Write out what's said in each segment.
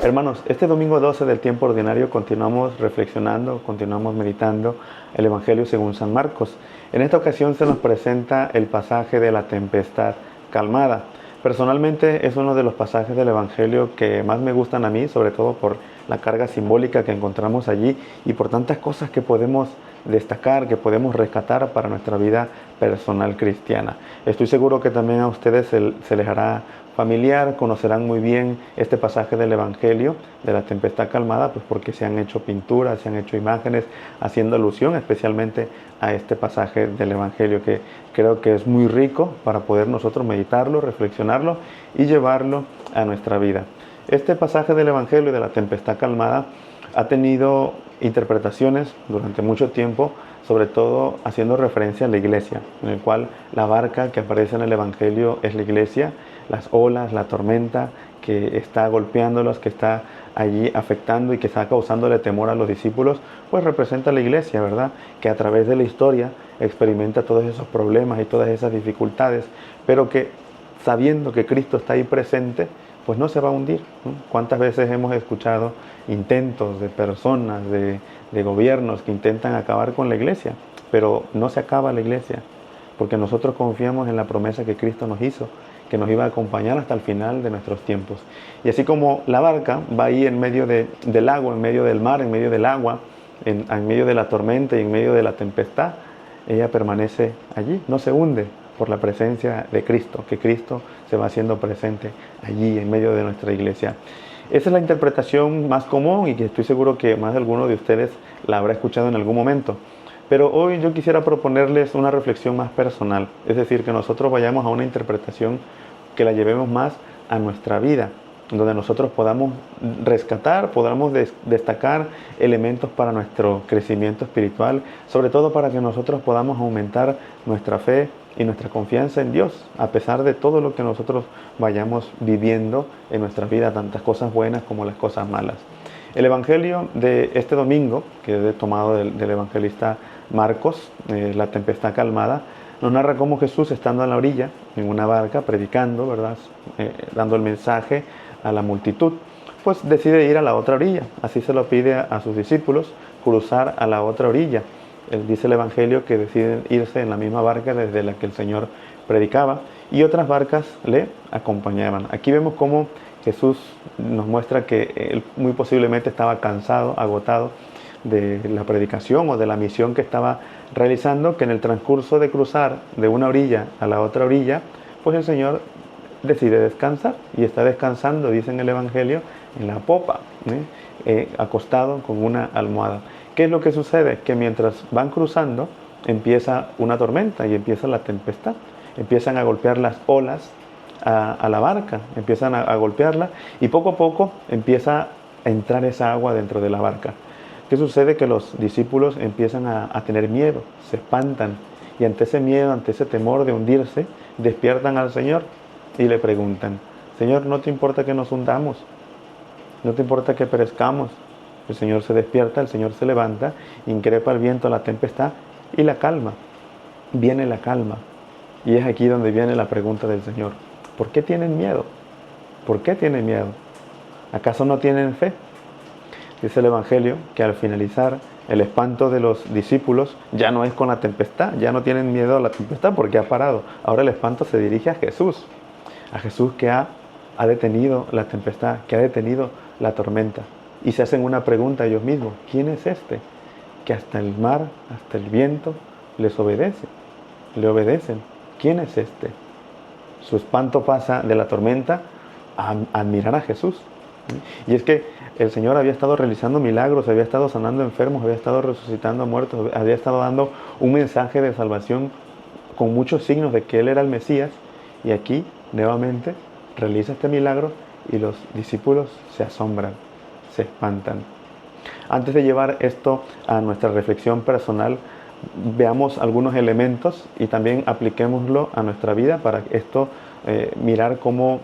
Hermanos, este domingo 12 del tiempo ordinario continuamos reflexionando, continuamos meditando el Evangelio según San Marcos. En esta ocasión se nos presenta el pasaje de la tempestad calmada. Personalmente es uno de los pasajes del Evangelio que más me gustan a mí, sobre todo por la carga simbólica que encontramos allí y por tantas cosas que podemos destacar, que podemos rescatar para nuestra vida personal cristiana. Estoy seguro que también a ustedes se les hará familiar, conocerán muy bien este pasaje del Evangelio de la tempestad calmada, pues porque se han hecho pinturas, se han hecho imágenes haciendo alusión especialmente a este pasaje del Evangelio, que creo que es muy rico para poder nosotros meditarlo, reflexionarlo y llevarlo a nuestra vida. Este pasaje del Evangelio de la tempestad calmada ha tenido interpretaciones durante mucho tiempo, sobre todo haciendo referencia a la iglesia, en el cual la barca que aparece en el Evangelio es la iglesia, las olas, la tormenta que está golpeándolos, que está allí afectando y que está causándole temor a los discípulos, pues representa a la iglesia, ¿verdad? Que a través de la historia experimenta todos esos problemas y todas esas dificultades, pero que sabiendo que Cristo está ahí presente, pues no se va a hundir, ¿no? ¿Cuántas veces hemos escuchado intentos de personas, de gobiernos que intentan acabar con la iglesia? Pero no se acaba la iglesia, porque nosotros confiamos en la promesa que Cristo nos hizo, que nos iba a acompañar hasta el final de nuestros tiempos. Y así como la barca va ahí en medio del agua, en medio del mar, en medio del agua, en medio de la tormenta y en medio de la tempestad, ella permanece allí, no se hunde por la presencia de Cristo, que Cristo se va haciendo presente allí en medio de nuestra iglesia. Esa es la interpretación más común y que estoy seguro que más de alguno de ustedes la habrá escuchado en algún momento. Pero hoy yo quisiera proponerles una reflexión más personal, es decir, que nosotros vayamos a una interpretación que la llevemos más a nuestra vida, donde nosotros podamos rescatar, podamos destacar elementos para nuestro crecimiento espiritual, sobre todo para que nosotros podamos aumentar nuestra fe y nuestra confianza en Dios, a pesar de todo lo que nosotros vayamos viviendo en nuestra vida, tantas cosas buenas como las cosas malas. El Evangelio de este domingo, que he tomado del evangelista Marcos, la tempestad calmada, nos narra cómo Jesús, estando a la orilla, en una barca, predicando, ¿verdad? Dando el mensaje a la multitud, pues decide ir a la otra orilla. Así se lo pide a sus discípulos, cruzar a la otra orilla. Dice el Evangelio que deciden irse en la misma barca desde la que el Señor predicaba y otras barcas le acompañaban. Aquí vemos cómo Jesús nos muestra que él muy posiblemente estaba cansado, agotado de la predicación o de la misión que estaba realizando, que en el transcurso de cruzar de una orilla a la otra orilla, pues el Señor decide descansar y está descansando, dice en el Evangelio, en la popa, acostado con una almohada. ¿Qué es lo que sucede? Que mientras van cruzando empieza una tormenta y empieza la tempestad, empiezan a golpear las olas a la barca, empiezan a golpearla y poco a poco empieza a entrar esa agua dentro de la barca. ¿Qué sucede? Que los discípulos empiezan a tener miedo, se espantan y ante ese miedo, ante ese temor de hundirse, despiertan al Señor y le preguntan: Señor, ¿no te importa que nos hundamos? ¿No te importa que perezcamos? El Señor se despierta, el Señor se levanta, increpa el viento, la tempestad y la calma. Viene la calma. Y es aquí donde viene la pregunta del Señor: ¿por qué tienen miedo? ¿Por qué tienen miedo? ¿Acaso no tienen fe? Dice el Evangelio que al finalizar el espanto de los discípulos ya no es con la tempestad, ya no tienen miedo a la tempestad porque ha parado. Ahora el espanto se dirige a Jesús que ha detenido la tempestad, que ha detenido la tormenta. Y se hacen una pregunta ellos mismos: ¿quién es este que hasta el mar, hasta el viento les obedece? Le obedecen. ¿Quién es este? Su espanto pasa de la tormenta a admirar a Jesús. Y es que el Señor había estado realizando milagros, había estado sanando enfermos, había estado resucitando a muertos, había estado dando un mensaje de salvación con muchos signos de que Él era el Mesías. Y aquí, nuevamente, realiza este milagro y los discípulos se asombran, se espantan. Antes de llevar esto a nuestra reflexión personal, veamos algunos elementos y también apliquémoslo a nuestra vida para esto mirar cómo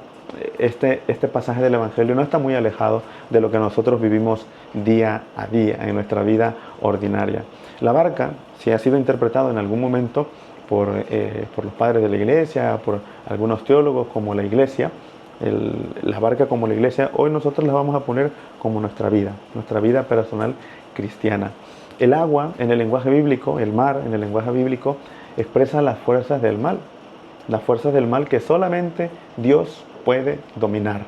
este pasaje del Evangelio no está muy alejado de lo que nosotros vivimos día a día en nuestra vida ordinaria. La barca, si ha sido interpretado en algún momento por los padres de la iglesia, por algunos teólogos como la iglesia, la barca como la iglesia, hoy nosotros las vamos a poner como nuestra vida personal cristiana. El agua, en el lenguaje bíblico, el mar, en el lenguaje bíblico, expresa las fuerzas del mal. Las fuerzas del mal que solamente Dios puede dominar.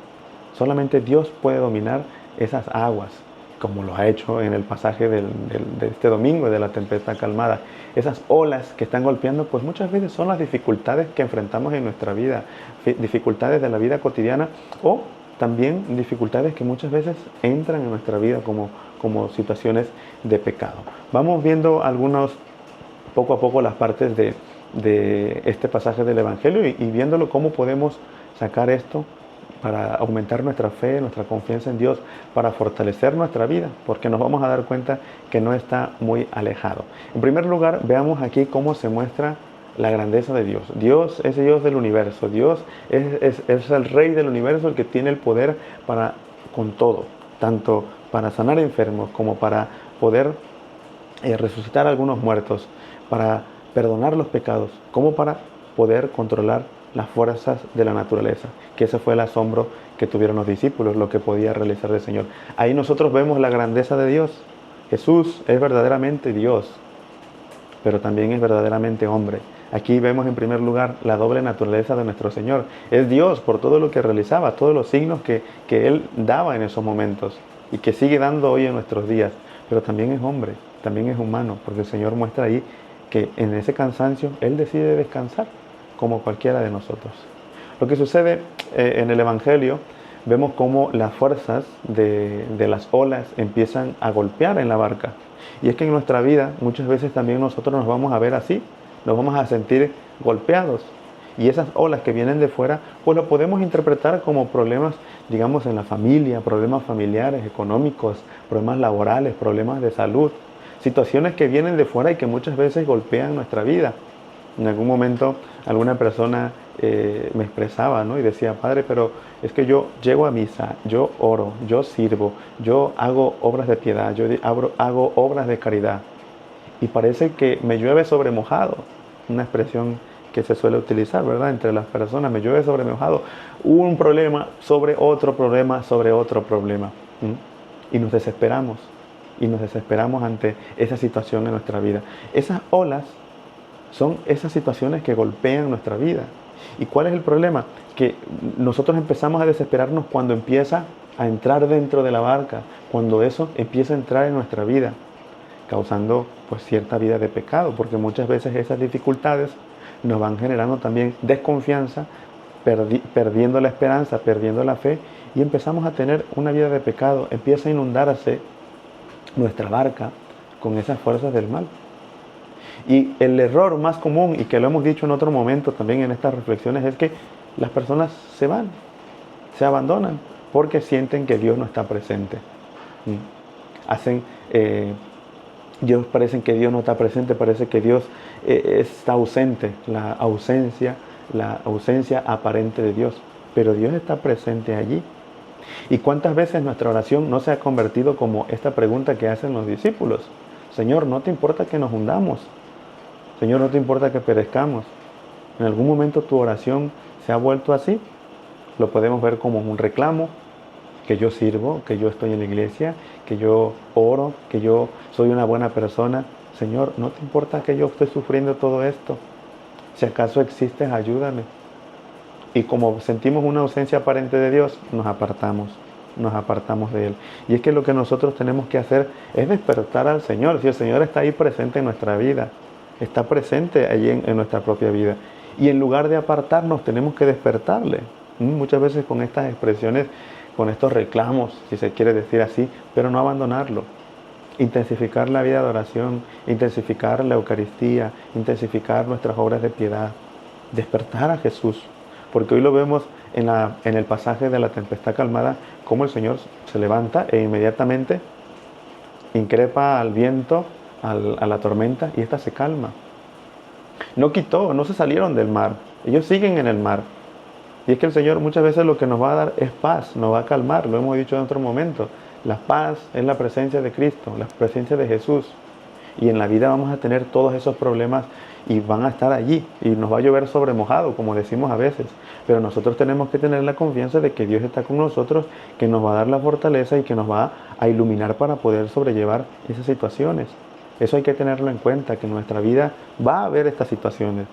Solamente Dios puede dominar esas aguas, como lo ha hecho en el pasaje de este domingo de la tempestad calmada. Esas olas que están golpeando, pues muchas veces son las dificultades que enfrentamos en nuestra vida, dificultades de la vida cotidiana o también dificultades que muchas veces entran en nuestra vida como situaciones de pecado. Vamos viendo poco a poco las partes de este pasaje del Evangelio y viéndolo cómo podemos sacar esto para aumentar nuestra fe, nuestra confianza en Dios, para fortalecer nuestra vida, porque nos vamos a dar cuenta que no está muy alejado. En primer lugar, veamos aquí cómo se muestra la grandeza de Dios. Dios es el Dios del universo. Dios es el Rey del universo, el que tiene el poder con todo, tanto para sanar enfermos como para poder resucitar a algunos muertos, para perdonar los pecados, como para poder controlar las fuerzas de la naturaleza, que ese fue el asombro que tuvieron los discípulos, lo que podía realizar el Señor. Ahí nosotros vemos la grandeza de Dios. Jesús es verdaderamente Dios, pero también es verdaderamente hombre. Aquí vemos en primer lugar la doble naturaleza de nuestro Señor. Es Dios por todo lo que realizaba, todos los signos que Él daba en esos momentos y que sigue dando hoy en nuestros días, pero también es hombre, también es humano, porque el Señor muestra ahí que en ese cansancio Él decide descansar, como cualquiera de nosotros. Lo que sucede en el Evangelio, vemos cómo las fuerzas de las olas empiezan a golpear en la barca. Y es que en nuestra vida muchas veces también nosotros nos vamos a ver así, nos vamos a sentir golpeados. Y esas olas que vienen de fuera, pues lo podemos interpretar como problemas, digamos, en la familia, problemas familiares, económicos, problemas laborales, problemas de salud, situaciones que vienen de fuera y que muchas veces golpean nuestra vida. En algún momento alguna persona me expresaba, ¿no? Y decía, padre, pero es que yo llego a misa, yo oro, yo sirvo, yo hago obras de piedad, yo hago obras de caridad. Y parece que me llueve sobre mojado, una expresión que se suele utilizar, ¿verdad? Entre las personas, me llueve sobre mojado, un problema sobre otro problema sobre otro problema. Y nos desesperamos ante esa situación en nuestra vida. Esas olas son esas situaciones que golpean nuestra vida. ¿Y cuál es el problema? Que nosotros empezamos a desesperarnos cuando empieza a entrar dentro de la barca, cuando eso empieza a entrar en nuestra vida, causando pues cierta vida de pecado, porque muchas veces esas dificultades nos van generando también desconfianza, perdiendo la esperanza, perdiendo la fe, y empezamos a tener una vida de pecado. Empieza a inundarse nuestra barca con esas fuerzas del mal. Y el error más común, y que lo hemos dicho en otro momento también en estas reflexiones, es que las personas se van, se abandonan, porque sienten que Dios no está presente. Parecen que Dios no está presente, parece que Dios está ausente, la ausencia aparente de Dios. Pero Dios está presente allí. ¿Y cuántas veces nuestra oración no se ha convertido como esta pregunta que hacen los discípulos? Señor, ¿no te importa que nos hundamos? Señor, ¿no te importa que perezcamos? ¿En algún momento tu oración se ha vuelto así? Lo podemos ver como un reclamo, que yo sirvo, que yo estoy en la iglesia, que yo oro, que yo soy una buena persona. Señor, ¿no te importa que yo esté sufriendo todo esto? Si acaso existes, ayúdame. Y como sentimos una ausencia aparente de Dios, nos apartamos de Él. Y es que lo que nosotros tenemos que hacer es despertar al Señor. Si el Señor está ahí presente en nuestra vida, está presente allí en nuestra propia vida. Y en lugar de apartarnos, tenemos que despertarle. Muchas veces con estas expresiones, con estos reclamos, si se quiere decir así, pero no abandonarlo. Intensificar la vida de oración, intensificar la Eucaristía, intensificar nuestras obras de piedad, despertar a Jesús. Porque hoy lo vemos en el pasaje de la tempestad calmada, cómo el Señor se levanta e inmediatamente increpa al viento, a la tormenta, y ésta se calma. No se salieron del mar, ellos siguen en el mar. Y es que el Señor muchas veces lo que nos va a dar es paz, nos va a calmar, lo hemos dicho en otro momento. La paz es la presencia de Cristo, la presencia de Jesús. Y en la vida vamos a tener todos esos problemas y van a estar allí y nos va a llover sobre mojado, como decimos a veces. Pero nosotros tenemos que tener la confianza de que Dios está con nosotros, que nos va a dar la fortaleza y que nos va a iluminar para poder sobrellevar esas situaciones. Eso hay que tenerlo en cuenta, que en nuestra vida va a haber estas situaciones.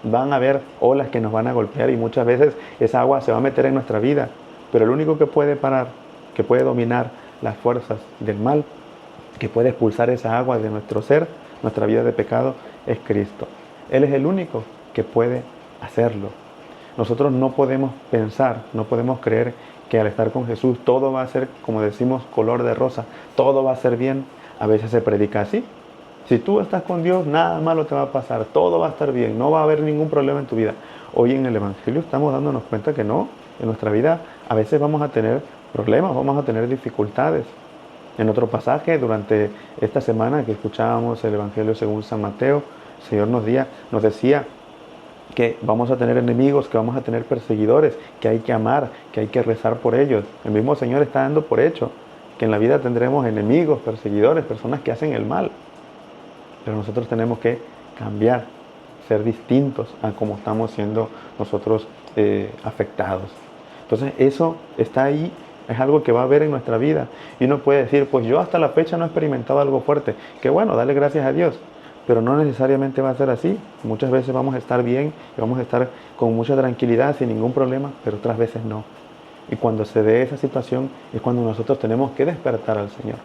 Van a haber olas que nos van a golpear y muchas veces esa agua se va a meter en nuestra vida. Pero el único que puede parar, que puede dominar las fuerzas del mal, que puede expulsar esa agua de nuestro ser, nuestra vida de pecado, es Cristo. Él es el único que puede hacerlo. Nosotros no podemos pensar, no podemos creer que al estar con Jesús todo va a ser, como decimos, color de rosa, todo va a ser bien. A veces se predica así. Si tú estás con Dios, nada malo te va a pasar, todo va a estar bien, no va a haber ningún problema en tu vida. Hoy en el Evangelio estamos dándonos cuenta que no, en nuestra vida a veces vamos a tener problemas, vamos a tener dificultades. En otro pasaje, durante esta semana que escuchábamos el Evangelio según San Mateo, el Señor nos decía que vamos a tener enemigos, que vamos a tener perseguidores, que hay que amar, que hay que rezar por ellos. El mismo Señor está dando por hecho que en la vida tendremos enemigos, perseguidores, personas que hacen el mal. Pero nosotros tenemos que cambiar, ser distintos a cómo estamos siendo nosotros afectados. Entonces eso está ahí, es algo que va a haber en nuestra vida. Y uno puede decir, pues yo hasta la fecha no he experimentado algo fuerte. Que bueno, dale gracias a Dios. Pero no necesariamente va a ser así. Muchas veces vamos a estar bien y vamos a estar con mucha tranquilidad, sin ningún problema, pero otras veces no. Y cuando se dé esa situación es cuando nosotros tenemos que despertar al Señor,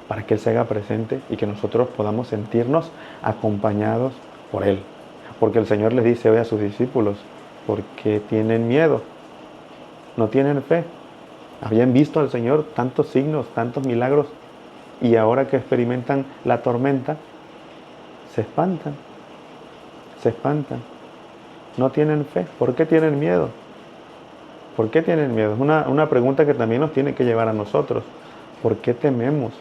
para que Él se haga presente y que nosotros podamos sentirnos acompañados por Él. Porque el Señor les dice hoy a sus discípulos, ¿por qué tienen miedo? No tienen fe. Habían visto al Señor tantos signos, tantos milagros, y ahora que experimentan la tormenta, se espantan. Se espantan. No tienen fe. ¿Por qué tienen miedo? ¿Por qué tienen miedo? Es una pregunta que también nos tiene que llevar a nosotros. ¿Por qué tememos?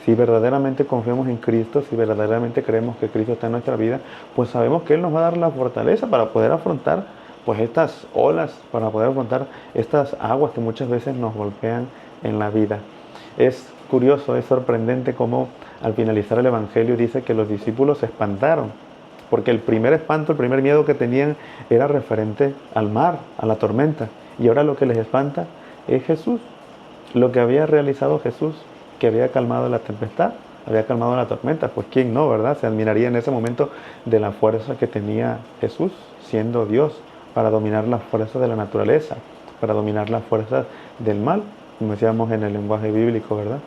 Si verdaderamente confiamos en Cristo, si verdaderamente creemos que Cristo está en nuestra vida, pues sabemos que Él nos va a dar la fortaleza para poder afrontar pues estas olas, para poder afrontar estas aguas que muchas veces nos golpean en la vida. Es curioso, es sorprendente cómo al finalizar el Evangelio dice que los discípulos se espantaron, porque el primer espanto, el primer miedo que tenían era referente al mar, a la tormenta, y ahora lo que les espanta es Jesús, lo que había realizado Jesús, que había calmado la tempestad, había calmado la tormenta. Pues quién no, ¿verdad? Se admiraría en ese momento de la fuerza que tenía Jesús, siendo Dios, para dominar las fuerzas de la naturaleza, para dominar las fuerzas del mal, como decíamos en el lenguaje bíblico, ¿verdad?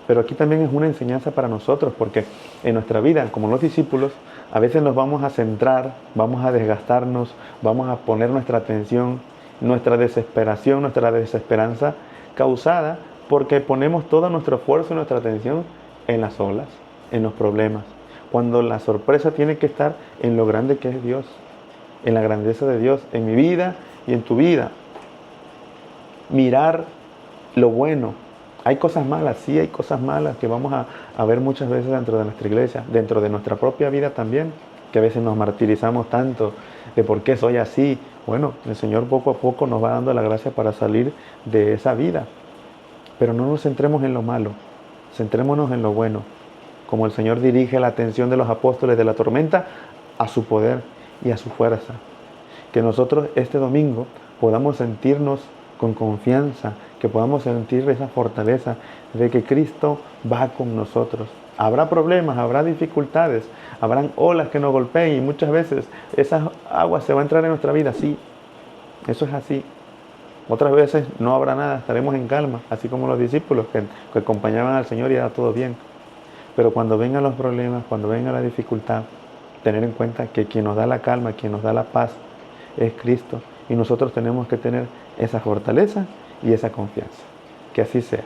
Pero aquí también es una enseñanza para nosotros, porque en nuestra vida, como los discípulos, a veces nos vamos a centrar, vamos a desgastarnos, vamos a poner nuestra atención, nuestra desesperación, nuestra desesperanza causada porque ponemos todo nuestro esfuerzo y nuestra atención en las olas, en los problemas, cuando la sorpresa tiene que estar en lo grande que es Dios, en la grandeza de Dios, en mi vida y en tu vida. Mirar lo bueno. Hay cosas malas, sí hay cosas malas que vamos a ver muchas veces dentro de nuestra iglesia, dentro de nuestra propia vida también, que a veces nos martirizamos tanto de por qué soy así. Bueno, el Señor poco a poco nos va dando la gracia para salir de esa vida. Pero no nos centremos en lo malo, centrémonos en lo bueno, como el Señor dirige la atención de los apóstoles de la tormenta a su poder y a su fuerza. Que nosotros este domingo podamos sentirnos con confianza, que podamos sentir esa fortaleza de que Cristo va con nosotros. Habrá problemas, habrá dificultades, habrán olas que nos golpeen y muchas veces esa agua se va a entrar en nuestra vida, sí, eso es así. Otras veces no habrá nada, estaremos en calma, así como los discípulos que acompañaban al Señor y era todo bien. Pero cuando vengan los problemas, cuando venga la dificultad, tener en cuenta que quien nos da la calma, quien nos da la paz, es Cristo. Y nosotros tenemos que tener esa fortaleza y esa confianza. Que así sea.